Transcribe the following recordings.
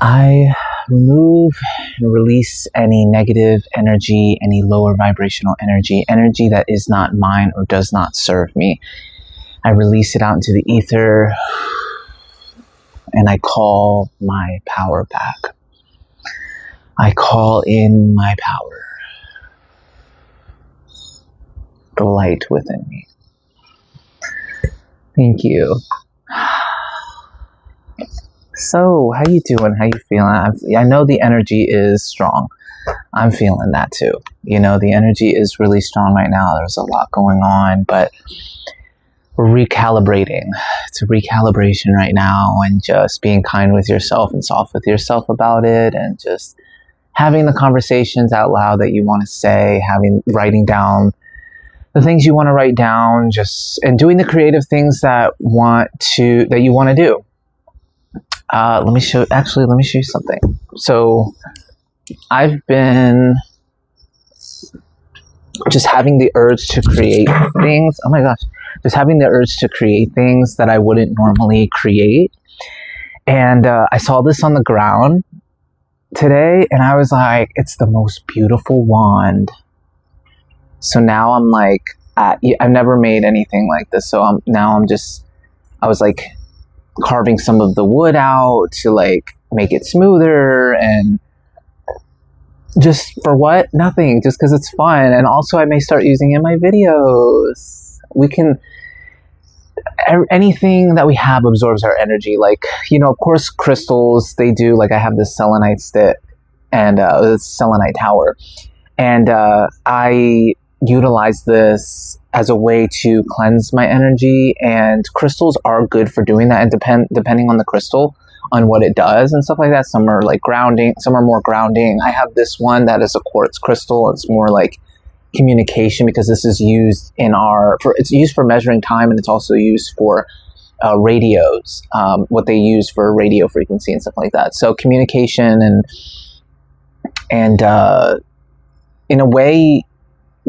I remove and release any negative energy, any lower vibrational energy that is not mine or does not serve me. I release it out into the ether and I call my power back. I call in my power, the light within me. Thank you. So, how you doing? How you feeling? I know the energy is strong. I'm feeling that too. You know, the energy is really strong right now. There's a lot going on, but we're recalibrating. It's a recalibration right now, and just being kind with yourself and soft with yourself about it, and just having the conversations out loud that you want to say, writing down the things you want to write down, and doing the creative things that you want to do. Let me show you something. So I've been just having the urge to create things. Oh my gosh. Just having the urge to create things that I wouldn't normally create. And I saw this on the ground today and I was like, it's the most beautiful wand. So now I'm like, I've never made anything like this. So I was like carving some of the wood out to like make it smoother, and just for what? Nothing, just because it's fun. And also I may start using it in my videos. Anything that we have absorbs our energy. Like, you know, of course crystals, they do, like I have this selenite stick and selenite tower, and I utilize this as a way to cleanse my energy, and crystals are good for doing that, and depending on the crystal, on what it does and stuff like that. Some are like grounding, some are more grounding. I have this one that is a quartz crystal. It's more like communication, because this is used it's used for measuring time, and it's also used for radios, what they use for radio frequency and stuff like that. So communication and in a way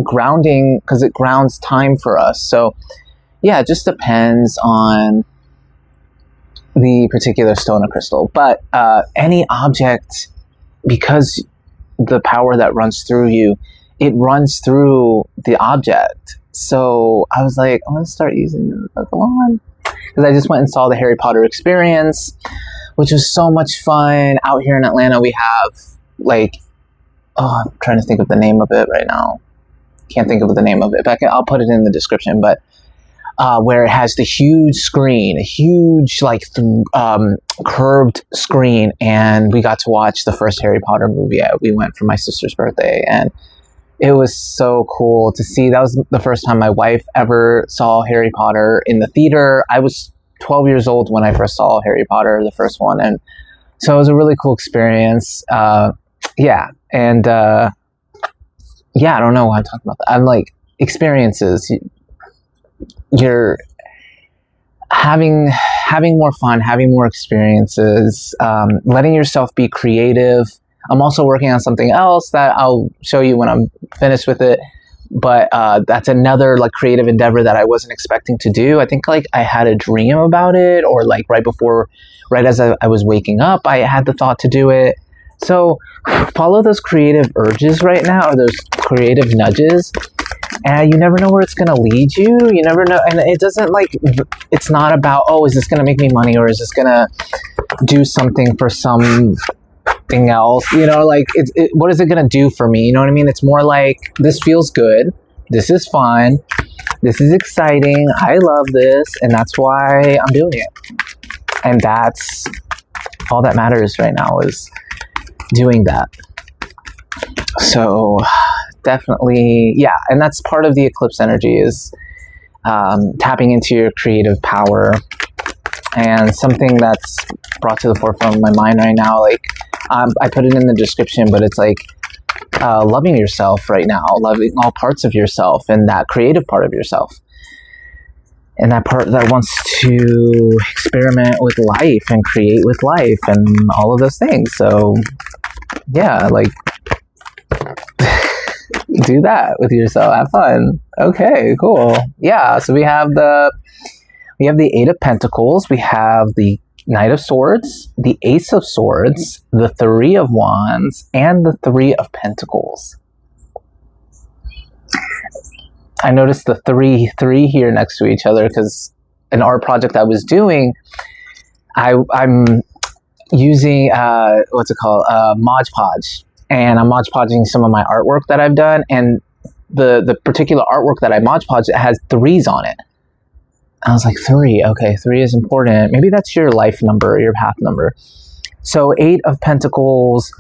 grounding, because it grounds time for us. So yeah, it just depends on the particular stone or crystal. But any object, because the power that runs through you, it runs through the object. So I was like, I'm going to start using this as a wand, because I just went and saw the Harry Potter experience, which was so much fun. Out here in Atlanta, we have like, I'm trying to think of the name of it right now. Can't think of the name of it, but I'll put it in the description. But where it has the huge screen, a huge like curved screen, and we got to watch the first Harry Potter movie. We went for my sister's birthday, and it was so cool to see. That was the first time my wife ever saw Harry Potter in the theater. I was 12 years old when I first saw Harry Potter, the first one, and so it was a really cool experience. I don't know why I'm talking about that. I'm like, experiences. You're having more fun, having more experiences, letting yourself be creative. I'm also working on something else that I'll show you when I'm finished with it. But that's another like creative endeavor that I wasn't expecting to do. I think like I had a dream about it, or like right as I was waking up, I had the thought to do it. So follow those creative urges right now, or those creative nudges, and you never know where it's going to lead you. You never know. And it doesn't it's not about, oh, is this going to make me money, or is this going to do something for something else? You know, like what is it going to do for me? You know what I mean? It's more like, this feels good. This is fun. This is exciting. I love this. And that's why I'm doing it. And that's all that matters right now, is doing that. So definitely, yeah. And that's part of the eclipse energy, is tapping into your creative power. And something that's brought to the forefront of my mind right now, like I put it in the description, but it's like loving yourself right now, loving all parts of yourself, and that creative part of yourself, and that part that wants to experiment with life and create with life and all of those things. So yeah, like do that with yourself, have fun. Okay, cool. Yeah, so we have the Eight of Pentacles, we have the Knight of Swords, the Ace of Swords, the Three of Wands, and the Three of Pentacles. I noticed the three here next to each other because an art project I was doing, I'm using, what's it called, Mod Podge. And I'm Mod Podging some of my artwork that I've done. And the particular artwork that I Mod Podged has 3s on it. I was like, 3, okay, 3 is important. Maybe that's your life number, your path number. So 8 of Pentacles,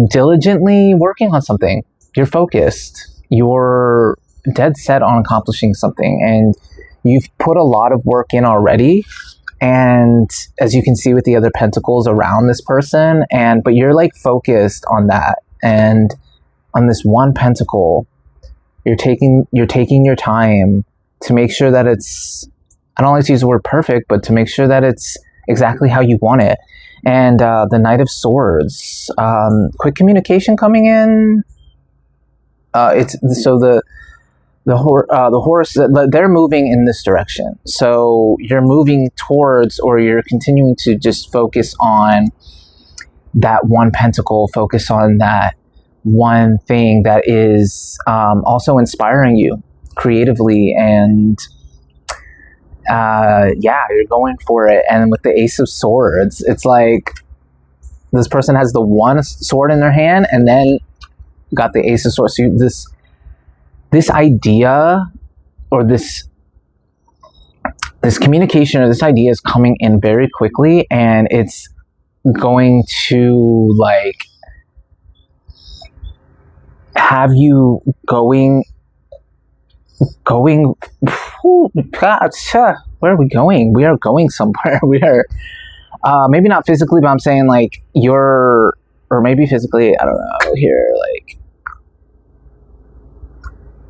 diligently working on something. You're focused. You're dead set on accomplishing something. And you've put a lot of work in already. And as you can see with the other pentacles around this person, but you're like focused on that. And on this one pentacle, you're taking your time to make sure that it's, I don't like to use the word perfect, but to make sure that it's exactly how you want it. And the Knight of Swords, quick communication coming in. It's so the horse, they're moving in this direction. So you're moving towards, or you're continuing to just focus on that one pentacle, focus on that one thing that is also inspiring you creatively. And yeah, you're going for it. And with the Ace of Swords, it's like this person has the one sword in their hand and then got the Ace of Swords. So this idea, or this communication, or this idea is coming in very quickly, and it's going to like have you going, God, where are we going? We are going somewhere. We are, maybe not physically, but I'm saying like or maybe physically, I don't know, here, like,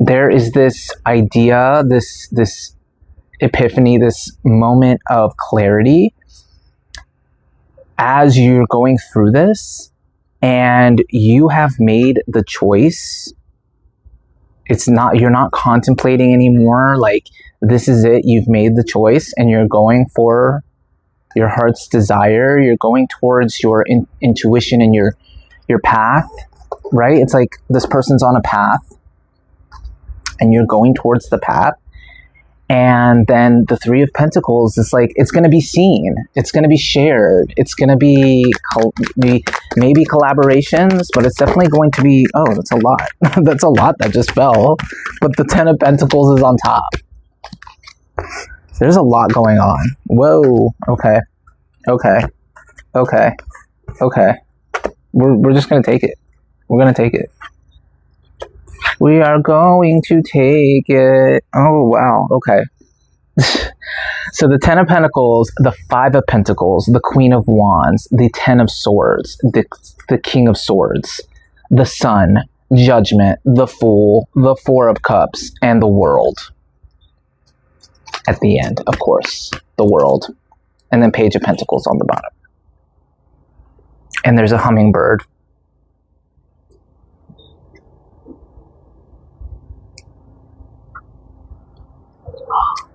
there is this idea, this epiphany, this moment of clarity as you're going through this, and you have made the choice. You're not contemplating anymore. Like, this is it. You've made the choice and you're going for your heart's desire. You're going towards your intuition and your path, right? It's like this person's on a path and you're going towards the path. And then the Three of Pentacles is like, it's going to be seen. It's going to be shared. It's going to be maybe collaborations, but it's definitely going to be, oh, that's a lot. That's a lot that just fell. But the Ten of Pentacles is on top. There's a lot going on. Whoa. Okay. We're just going to take it. We're going to take it. We are going to take it. Oh, wow. Okay. So the Ten of Pentacles, the Five of Pentacles, the Queen of Wands, the Ten of Swords, the King of Swords, the Sun, Judgment, the Fool, the Four of Cups, and the World. At the end, of course, the World. And then Page of Pentacles on the bottom. And there's a hummingbird.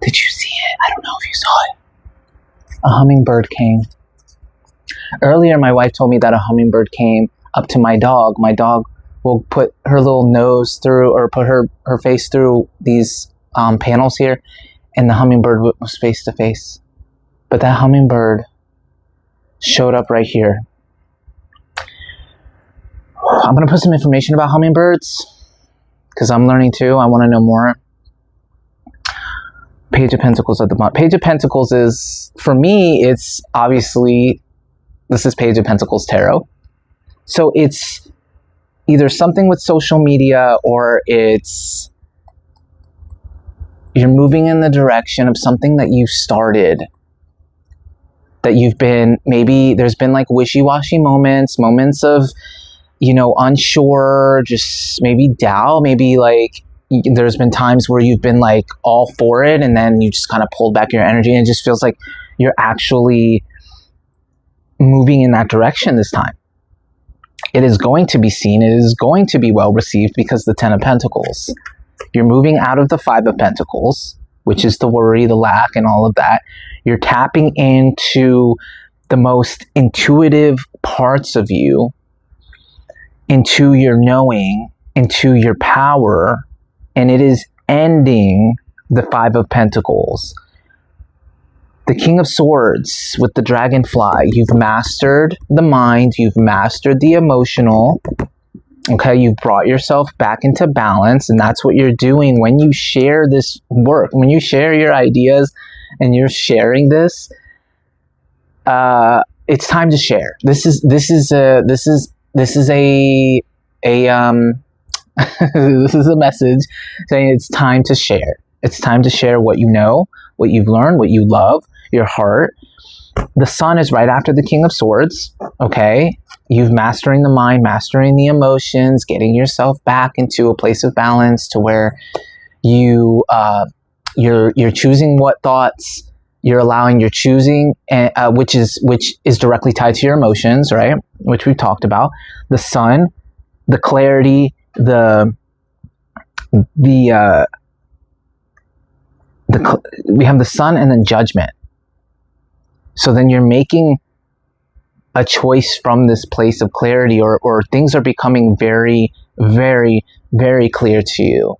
Did you see it? I don't know if you saw it. A hummingbird came. Earlier, my wife told me that a hummingbird came up to my dog. My dog will put her little nose through, or put her face through these panels here, and the hummingbird was face to face. But that hummingbird showed up right here. I'm going to put some information about hummingbirds because I'm learning too. I want to know more. Page of Pentacles at the bottom. Page of Pentacles is, for me, it's obviously, this is Page of Pentacles Tarot. So it's either something with social media, or it's, you're moving in the direction of something that you started, that you've been, maybe there's been like wishy-washy moments of, you know, unsure, just maybe doubt, maybe like, there's been times where you've been like all for it, and then you just kind of pulled back your energy, and it just feels like you're actually moving in that direction this time. It is going to be seen. It is going to be well received because the Ten of Pentacles. You're moving out of the Five of Pentacles. which is the worry, the lack, and all of that. You're tapping into the most intuitive parts of you, into your knowing, into your power, and it is ending the Five of Pentacles. The King of Swords with the dragonfly. You've mastered the mind, you've mastered the emotional. Okay, you've brought yourself back into balance, and that's what you're doing when you share this work. When you share your ideas and you're sharing this, it's time to share. This is a this is a message saying it's time to share. It's time to share what you know, what you've learned, what you love, your heart. The Sun is right after the King of Swords. Okay, you've mastering the mind, mastering the emotions, getting yourself back into a place of balance to where you're choosing what thoughts you're allowing, you're choosing, which is directly tied to your emotions, right? Which we've talked about. The Sun, the clarity, we have the Sun and then Judgment. So then you're making a choice from this place of clarity, or things are becoming very, very, very clear to you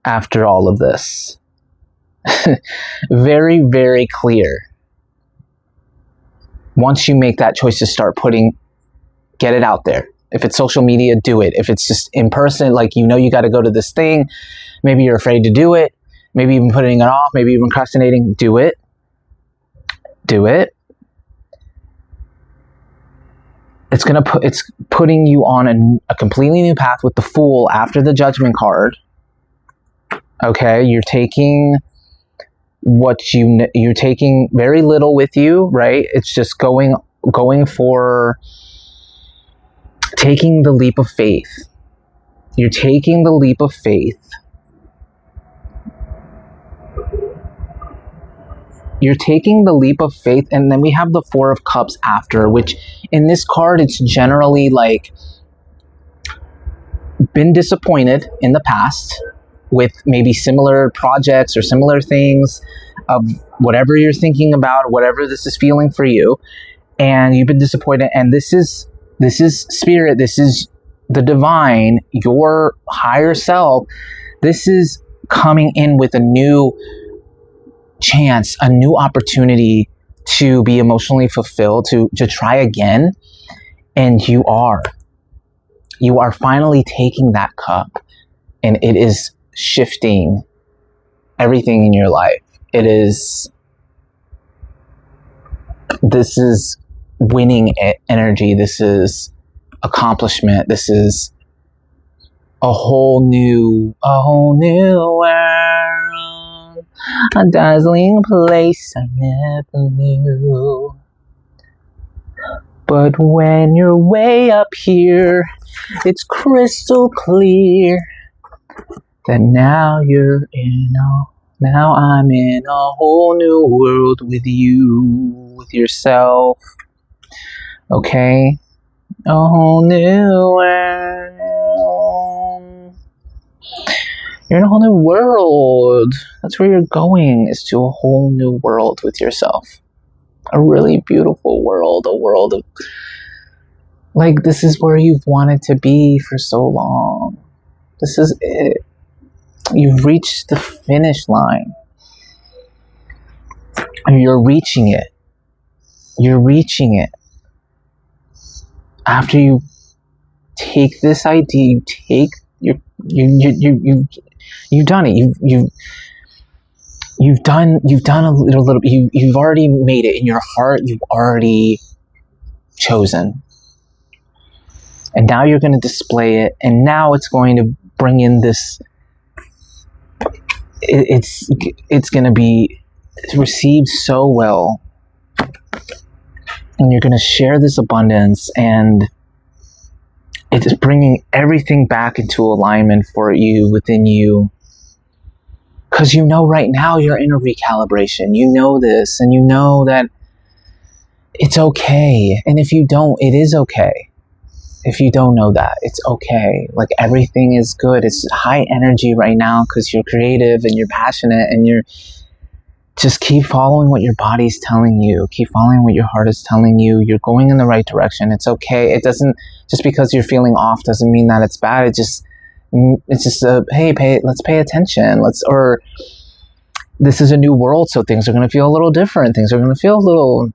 after all of this. Very, very clear. Once you make that choice to start get it out there. If it's social media, do it. If it's just in person, like you got to go to this thing, maybe you're afraid to do it, maybe even putting it off, maybe even procrastinating, do it. Do it. It's putting you on a completely new path with the Fool after the Judgment card. Okay, you're taking you're taking very little with you, right? It's just going for taking the leap of faith. You're taking the leap of faith. You're taking the leap of faith, and then we have the Four of Cups after, which in this card, it's generally like been disappointed in the past with maybe similar projects or similar things of whatever you're thinking about, whatever this is feeling for you, and you've been disappointed. And this is spirit, this is the divine, your higher self. This is coming in with a new chance, a new opportunity to be emotionally fulfilled, to try again. And you are finally taking that cup, and it is shifting everything in your life. This is winning energy. This is accomplishment. This is a whole new world, a dazzling place I never knew. But when you're way up here, it's crystal clear that now I'm in a whole new world with you, with yourself. Okay? A whole new world. You're in a whole new world. That's where you're going, is to a whole new world with yourself. A really beautiful world. A world of, like, this is where you've wanted to be for so long. This is it. You've reached the finish line. And you're reaching it. You're reaching it. After you take this idea, you've done it. You've done a little. You've already made it in your heart. You've already chosen, and now you're going to display it. And now it's going to bring in this. It's going to be received so well, and you're going to share this abundance, and it's bringing everything back into alignment for you, within you. Because you know right now you're in a recalibration. You know this, and you know that it's okay. And if you don't, it is okay. If you don't know that, it's okay. Like, everything is good. It's high energy right now because you're creative and you're passionate, and you're just keep following what your body's telling you. Keep following what your heart is telling you. You're going in the right direction. It's okay. It doesn't, just because you're feeling off doesn't mean that it's bad. It's just a, hey, let's pay attention. Or this is a new world, so things are going to feel a little different. Things are going to feel a little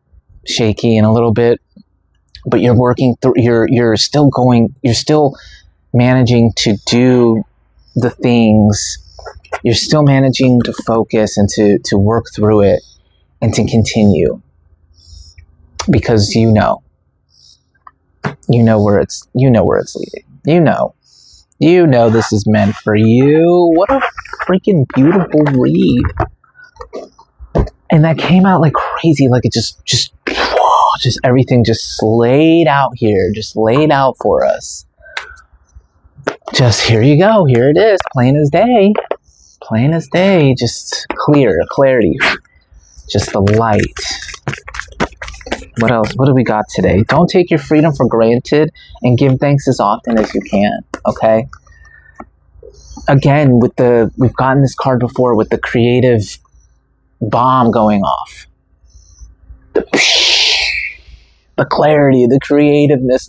shaky and a little bit, but you're working through, you're still managing to do the things. You're still managing to focus and to work through it and to continue, because you know where it's leading. You know this is meant for you. What a freaking beautiful read. And that came out like crazy. Like, it just everything just laid out here, just laid out for us. Just, here you go. Here it is. Plain as day. Plain as day. Just clarity. Just the light. What else? What do we got today? Don't take your freedom for granted and give thanks as often as you can. Okay? Again, we've gotten this card before with the creative bomb going off. The clarity, the creativeness,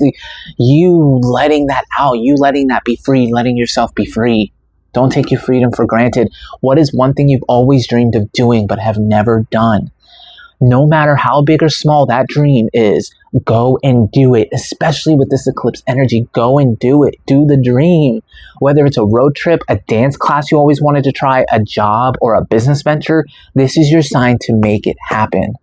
you letting that out, you letting that be free, letting yourself be free. Don't take your freedom for granted. What is one thing you've always dreamed of doing but have never done? No matter how big or small that dream is, go and do it. Especially with this eclipse energy, go and do it. Do the dream. Whether it's a road trip, a dance class you always wanted to try, a job, or a business venture, this is your sign to make it happen.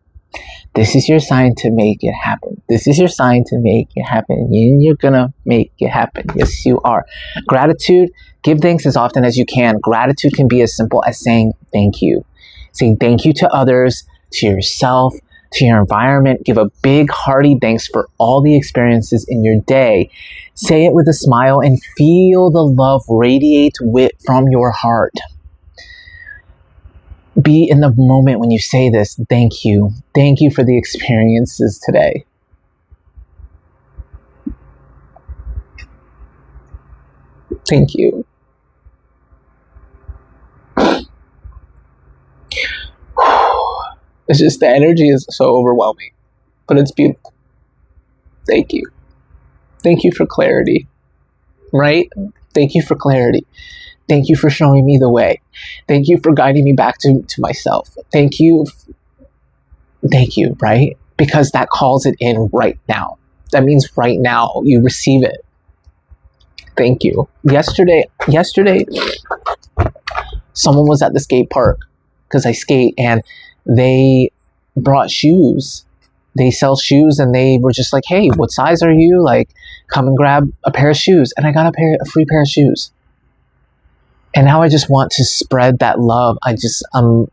This is your sign to make it happen. This is your sign to make it happen. And you're gonna make it happen. Yes, you are. Gratitude. Give thanks as often as you can. Gratitude can be as simple as saying thank you. Saying thank you to others, to yourself, to your environment. Give a big hearty thanks for all the experiences in your day. Say it with a smile and feel the love radiate from your heart. Be in the moment when you say this. Thank you. Thank you for the experiences today. Thank you. It's just, the energy is so overwhelming, but it's beautiful. Thank you. Thank you for clarity, right? Thank you for clarity. Thank you for showing me the way. Thank you for guiding me back to myself. Thank you, right? Because that calls it in right now. That means right now you receive it. Thank you. Yesterday, someone was at the skate park, because I skate, and they brought shoes. They sell shoes, and they were just like, hey, what size are you? Like, come and grab a pair of shoes. And I got a free pair of shoes. And now I just want to spread that love. I'm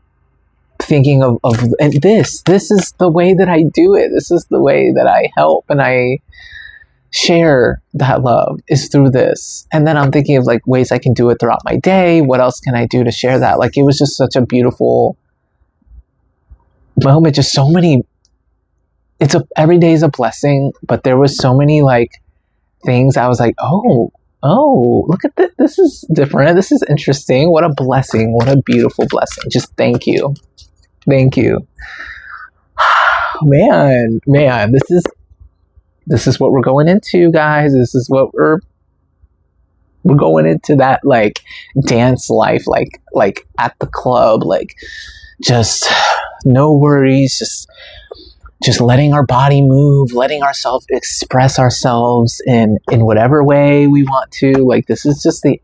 thinking of and this is the way that I do it. This is the way that I help and I share that love, is through this. And then I'm thinking of like ways I can do it throughout my day. What else can I do to share that? Like, it was just such a beautiful moment. Just so many, every day is a blessing, but there was so many like things I was like, oh, look at this. This is different. This is interesting. What a blessing. What a beautiful blessing. Just thank you. Thank you. Man, this is what we're going into, guys. This is what we're going into, that like dance life, like at the club, like just no worries, just letting our body move, letting ourselves express ourselves in whatever way we want to. Like, this is just a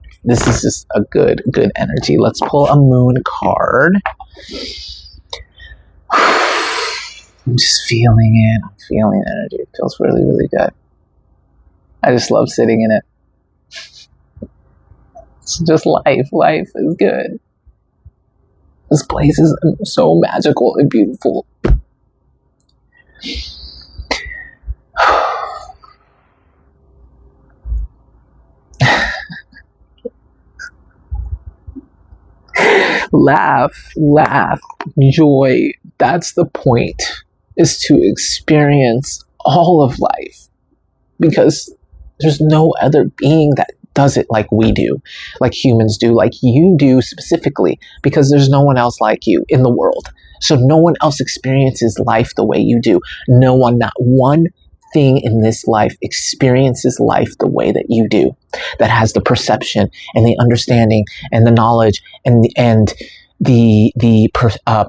good energy. Let's pull a moon card. I'm just feeling it. I'm feeling energy. It feels really, really good. I just love sitting in it. It's just life. Life is good. This place is so magical and beautiful. Laugh, joy. That's the point, is to experience all of life, because There's no other being that does it like we do, like humans do, like you do specifically, because there's no one else like you in the world. So no one else experiences life the way you do. No one, not one thing in this life experiences life the way that you do, that has the perception and the understanding and the knowledge and the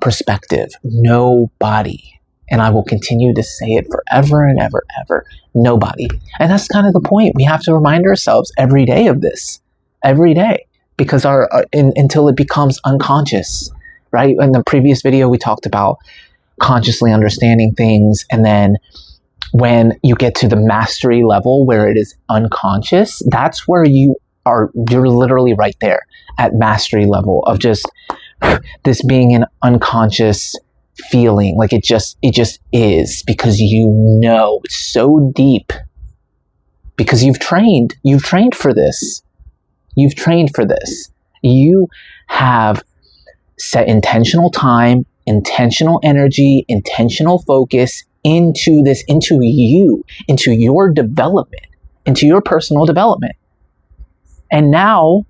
perspective. Nobody. And I will continue to say it forever and ever, ever. Nobody. And that's kind of the point. We have to remind ourselves every day of this. Every day. Because until it becomes unconscious. Right? In the previous video, we talked about consciously understanding things. And then when you get to the mastery level where it is unconscious, that's where you're literally right there at mastery level of just this being an unconscious feeling, like it just is, because you know it's so deep, because you've trained for this. You've trained for this. You have set intentional time, intentional energy, intentional focus into this, into you, into your development, into your personal development. And now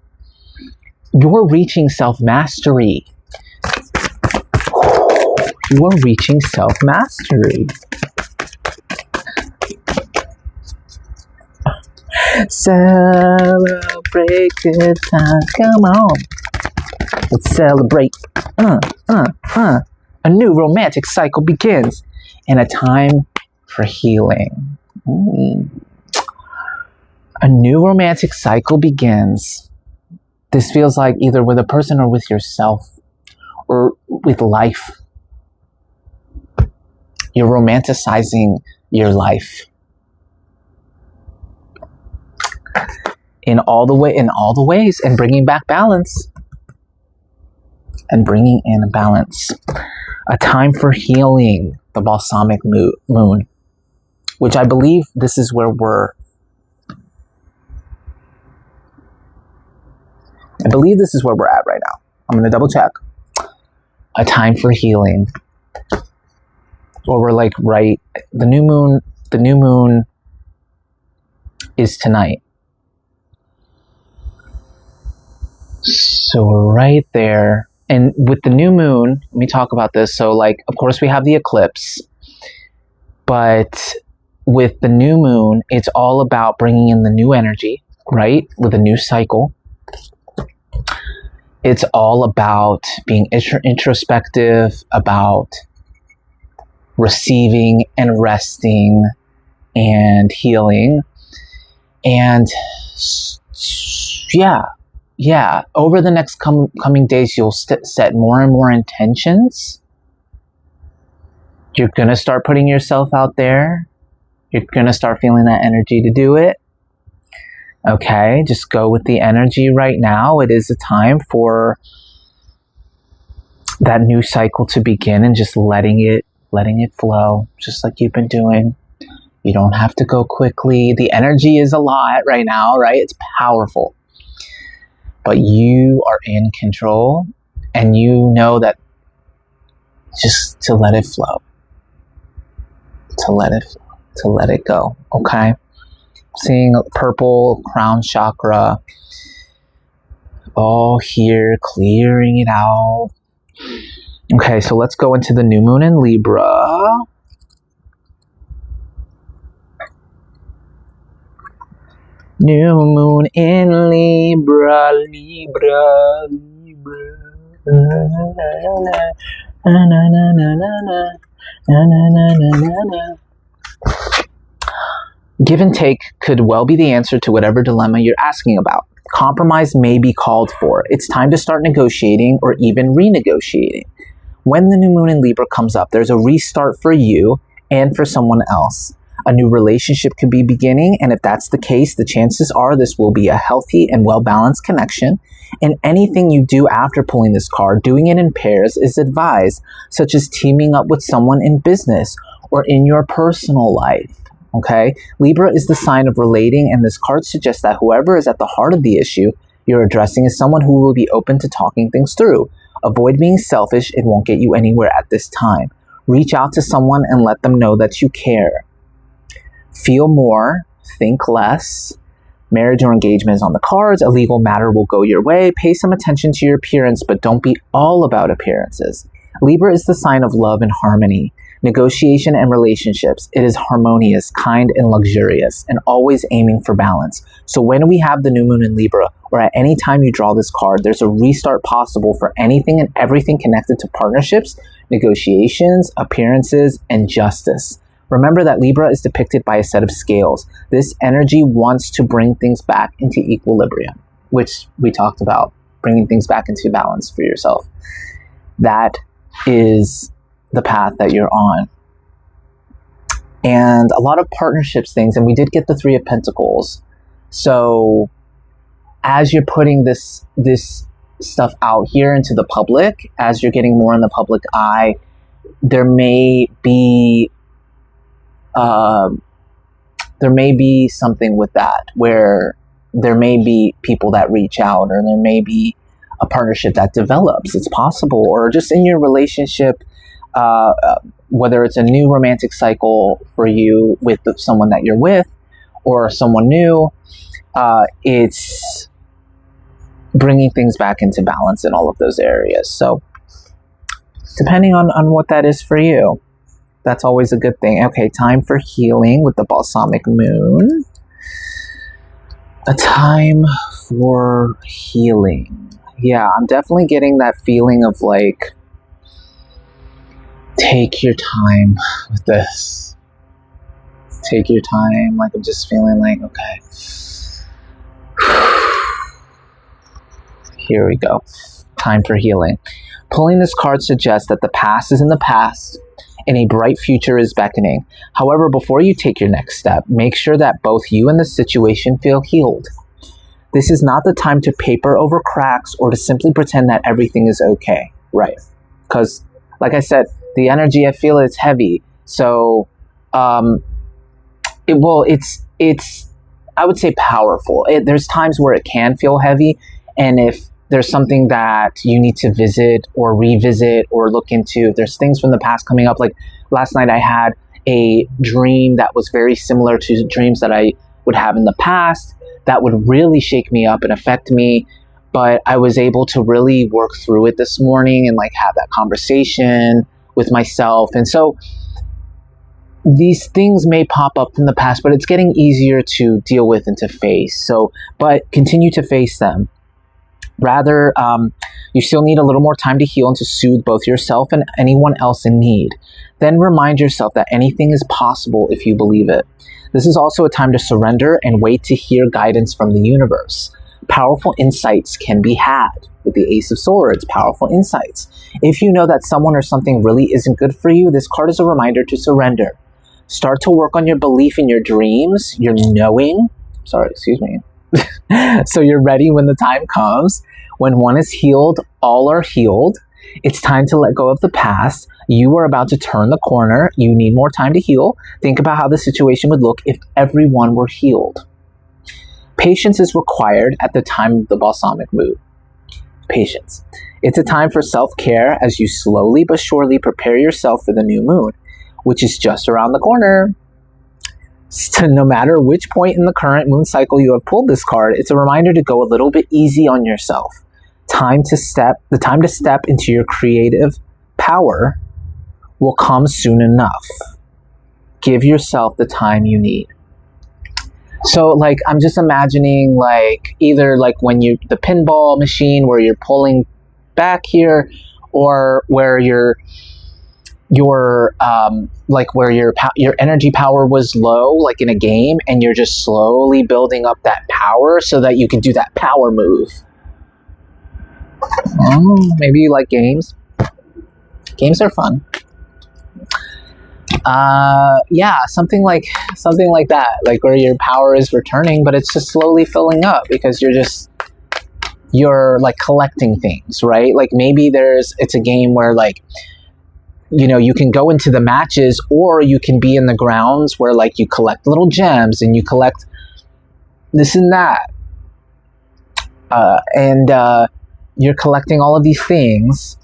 you're reaching self-mastery. You are reaching self-mastery. Celebrate good times. Come on. Let's celebrate. A new romantic cycle begins, and a time for healing. A new romantic cycle begins. This feels like either with a person or with yourself, or with life. You're romanticizing your life in all the ways, and bringing back balance, and bringing in a balance. A time for healing, the balsamic moon, which I believe this is where we're. I believe this is where we're at right now. I'm going to double check. A time for healing. Or we're like right, the new moon is tonight. So we're right there. And with the new moon, let me talk about this. So like, of course we have the eclipse, but with the new moon, it's all about bringing in the new energy, right? With a new cycle. It's all about being introspective, about receiving and resting and healing. And yeah, over the next coming days, you'll set more and more intentions. You're going to start putting yourself out there. You're going to start feeling that energy to do it. Okay, just go with the energy right now. It is a time for that new cycle to begin, and just letting it flow, just like you've been doing. You don't have to go quickly. The energy is a lot right now, right? It's powerful. But you are in control, and you know that just to let it flow. To let it go, okay? Seeing purple crown chakra, all here, clearing it out. Okay, so let's go into the new moon in Libra. New moon in Libra, Libra, Libra. Na na na na na na na na na na na na. Give and take could well be the answer to whatever dilemma you're asking about. Compromise may be called for. It's time to start negotiating or even renegotiating. When the new moon in Libra comes up, there's a restart for you and for someone else. A new relationship could be beginning, and if that's the case, the chances are this will be a healthy and well-balanced connection. And anything you do after pulling this card, doing it in pairs is advised, such as teaming up with someone in business or in your personal life. Okay? Libra is the sign of relating, and this card suggests that whoever is at the heart of the issue you're addressing is someone who will be open to talking things through. Avoid being selfish. It won't get you anywhere at this time. Reach out to someone and let them know that you care. Feel more. think less. Marriage or engagement is on the cards. A legal matter will go your way. Pay some attention to your appearance, but don't be all about appearances. Libra is the sign of love and harmony, negotiation and relationships. It is harmonious, kind, and luxurious, and always aiming for balance. So when we have the new moon in Libra, or at any time you draw this card, there's a restart possible for anything and everything connected to partnerships, negotiations, appearances, and justice. Remember that Libra is depicted by a set of scales. This energy wants to bring things back into equilibrium, which we talked about, bringing things back into balance for yourself. That is the path that you're on. And a lot of partnerships things, and we did get the Three of Pentacles. So as you're putting this stuff out here into the public, as you're getting more in the public eye, there may be something with that, where there may be people that reach out, or there may be a partnership that develops. It's possible. Or just in your relationship, whether it's a new romantic cycle for you with someone that you're with, or someone new, it's bringing things back into balance in all of those areas. So depending on what that is for you, that's always a good thing. Okay, time for healing with the balsamic moon. A time for healing. Yeah, I'm definitely getting that feeling of like, take your time with this. Take your time. Like, I'm just feeling like, okay. Here we go. Time for healing. Pulling this card suggests that the past is in the past and a bright future is beckoning. However, before you take your next step, make sure that both you and the situation feel healed. This is not the time to paper over cracks or to simply pretend that everything is okay, right? Because, like I said, the energy, I feel it's heavy. So, it's I would say powerful. There's times where it can feel heavy, and if there's something that you need to visit or revisit or look into, if there's things from the past coming up, like last night I had a dream that was very similar to dreams that I would have in the past that would really shake me up and affect me, but I was able to really work through it this morning and like have that conversation with myself. And so these things may pop up in the past, but it's getting easier to deal with and to face. So, but continue to face them. Rather, you still need a little more time to heal and to soothe both yourself and anyone else in need. Then remind yourself that anything is possible if you believe it. This is also a time to surrender and wait to hear guidance from the universe. Powerful insights can be had with the Ace of Swords, powerful insights. If you know that someone or something really isn't good for you, this card is a reminder to surrender. Start to work on your belief in your dreams, your knowing. So you're ready when the time comes. When one is healed, all are healed. It's time to let go of the past. You are about to turn the corner. You need more time to heal. Think about how the situation would look if everyone were healed. Patience is required at the time of the balsamic moon. Patience. It's a time for self-care as you slowly but surely prepare yourself for the new moon, which is just around the corner. So no matter which point in the current moon cycle you have pulled this card, it's a reminder to go a little bit easy on yourself. The time to step into your creative power will come soon enough. Give yourself the time you need. So like, I'm just imagining like either like when the pinball machine where you're pulling back here, or where your energy power was low, like in a game, and you're just slowly building up that power so that you can do that power move. Maybe you like games. Games are fun. Yeah, something like that, like where your power is returning, but it's just slowly filling up because you're like collecting things, right? Like maybe it's a game where like, you know, you can go into the matches, or you can be in the grounds where like you collect little gems and you collect this and that. And you're collecting all of these things.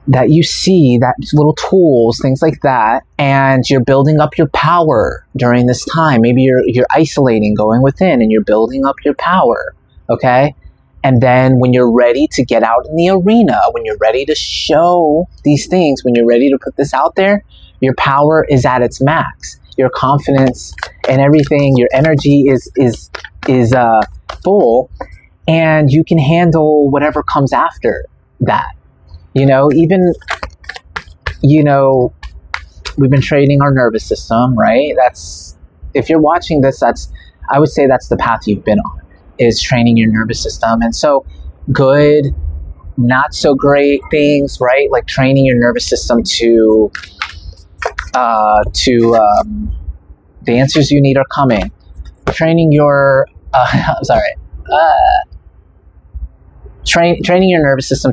that you see, that little tools, things like that, and you're building up your power during this time. Maybe you're isolating, going within, and you're building up your power, okay? And then when you're ready to get out in the arena, when you're ready to show these things, when you're ready to put this out there, your power is at its max. Your confidence and everything, your energy is full, and you can handle whatever comes after that. Even, we've been training our nervous system, right? If you're watching this, I would say that's the path you've been on, is training your nervous system. And so good, not so great things, right? Like training your nervous system to the answers you need are coming. Training your, training your nervous system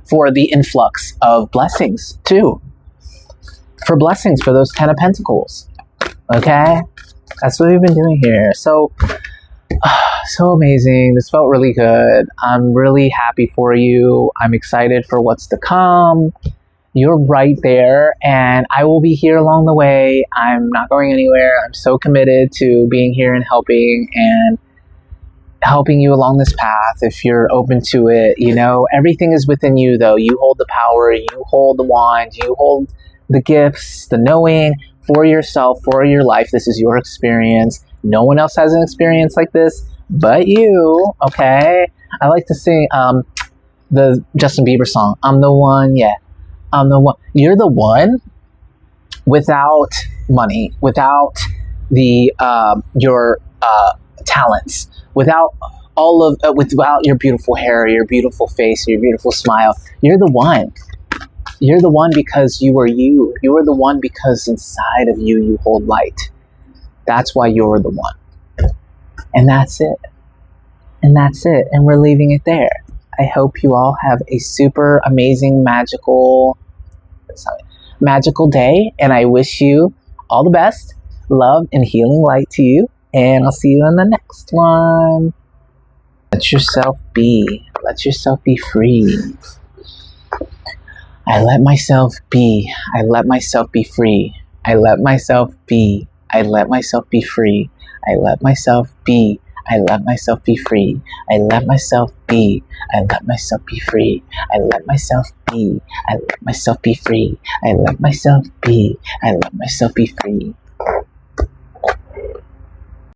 for the influx of blessings too. For blessings, for those 10 of Pentacles. Okay? That's what we've been doing here. So amazing. This felt really good. I'm really happy for you. I'm excited for what's to come. You're right there, and I will be here along the way. I'm not going anywhere. I'm so committed to being here and helping you along this path if you're open to it. Everything is within you, though. You hold the power, you hold the wand, you hold the gifts, the knowing for yourself, for your life. This is your experience. No one else has an experience like this but you, okay? I like to sing the Justin Bieber song, I'm the one, yeah. I'm the one. You're the one without money, without your talents, without without your beautiful hair, your beautiful face, your beautiful smile. You're the one. You're the one because you are you. You are the one because inside of you, you hold light. That's why you're the one. And that's it. And that's it. And we're leaving it there. I hope you all have a super amazing, magical day. And I wish you all the best. Love and healing light to you. And I'll see you in the next one. Let yourself be. Let yourself be free. I let myself be. I let myself be free. I let myself be. I let myself be free. I let myself be. I let myself be free. I let myself be. I let myself be free. I let myself be. I let myself be free. I let myself be. I let myself be free.